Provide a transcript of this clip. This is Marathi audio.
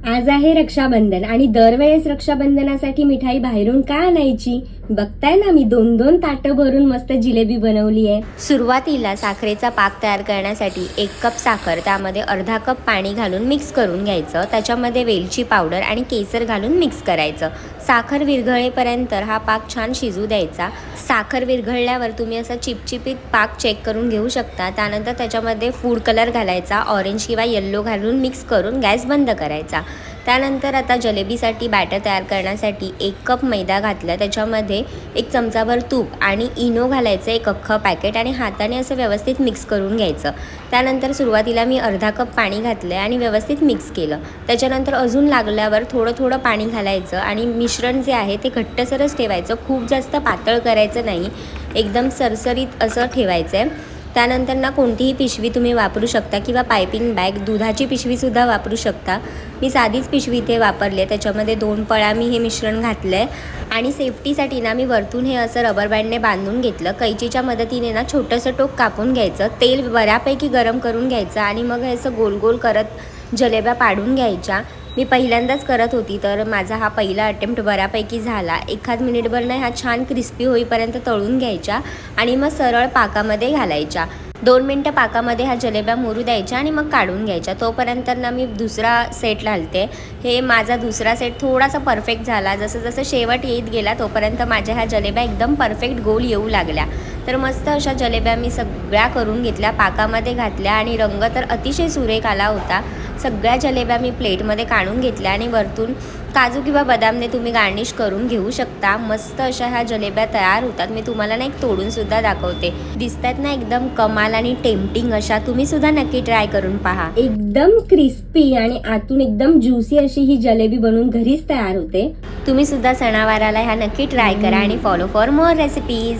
आज आहे रक्षाबंधन आणि दरवेळेस रक्षाबंधनासाठी मिठाई बाहेरून का आणायची? बघताय ना, मी 2-2 ताटं भरून मस्त जिलेबी बनवली आहे. सुरुवातीला साखरेचा पाक तयार करण्यासाठी 1 कप साखर, त्यामध्ये अर्धा कप पाणी घालून मिक्स करून घ्यायचं. त्याच्यामध्ये वेलची पावडर आणि केसर घालून मिक्स करायचं. साखर विरघळेपर्यंत हा पाक छान शिजू द्यायचा. साखर विरघळल्यावर तुम्ही असा चिपचिपीत पाक चेक करून घेऊ शकता. त्यानंतर त्याच्यामध्ये फूड कलर घालायचा, ऑरेंज किंवा येल्लो घालून मिक्स करून गॅस बंद करायचा. त्यानंतर आता जलेबीसाठी बॅटर तयार करण्यासाठी 1 कप मैदा घातला, त्याच्यामध्ये 1 चमचाभर तूप आणि इनो घालायचं 1 अख्खं पॅकेट आणि हाताने असं व्यवस्थित मिक्स करून घ्यायचं. त्यानंतर सुरुवातीला मी अर्धा कप पाणी घातलं आणि व्यवस्थित मिक्स केलं. त्याच्यानंतर अजून लागल्यावर थोडं थोडं पाणी घालायचं आणि मिश्रण जे आहे ते घट्टसरच ठेवायचं, खूप जास्त पातळ करायचं नाही, एकदम सरसरीत असं ठेवायचं आहे. त्यानंतर ना कोणतीही पिशवी तुम्ही वापरू शकता किंवा पायपिंग बॅग, दुधाची पिशवीसुद्धा वापरू शकता. मी साधीच पिशवी इथे वापरली आहे. त्याच्यामध्ये 2 पळा मी हे मिश्रण घातलं आहे आणि सेफ्टीसाठी ना मी वरतून हे असं रबर बँडने बांधून घेतलं. कैचीच्या मदतीने ना छोटंसं टोक कापून घ्यायचं, तेल बऱ्यापैकी गरम करून घ्यायचं आणि मग हे असं गोल गोल करत जलेब्या पाडून घ्यायच्या. मी पहिल्यांदाच करत होती, तर माझा हा पहिला अटेम्प्ट बऱ्यापैकी झाला. एखाद मिनिटभर ना ह्या छान क्रिस्पी होईपर्यंत तळून घ्यायच्या आणि मग सरळ पाकामध्ये घालायच्या. 2 मिनटं पाकामध्ये ह्या जलेब्या मुरू द्यायच्या आणि मग काढून घ्यायच्या. तोपर्यंत ना मी दुसरा सेट घालते. हे माझा दुसरा सेट थोडासा परफेक्ट झाला. जसं जसं शेवट येत गेला तोपर्यंत माझ्या ह्या जलेब्या एकदम परफेक्ट गोल येऊ लागल्या. तर मस्त अशा जलेब्या मी सगळ्या करून घेतल्या, पाकामध्ये घातल्या आणि रंग तर अतिशय सुरेख आला होता. सगळ्या जलेब्या मी प्लेटमध्ये काढून घेतल्या आणि वरतून काजू किंवा बदामने तुम्ही गार्निश करून घेऊ शकता. मस्त अशा ह्या जलेब्या तयार होतात. मी तुम्हाला ना एक तोडूनसुद्धा दाखवते. दिसतात ना एकदम कमाल आणि टेम्पटिंग अशा. तुम्ही सुद्धा नक्की ट्राय करून पहा. एकदम क्रिस्पी आणि आतून एकदम ज्युसी अशी ही जलेबी बनवून घरीच तयार होते. तुम्ही सुद्धा सणावाराला ह्या नक्की ट्राय करा आणि फॉलो फॉर मोर रेसिपीज.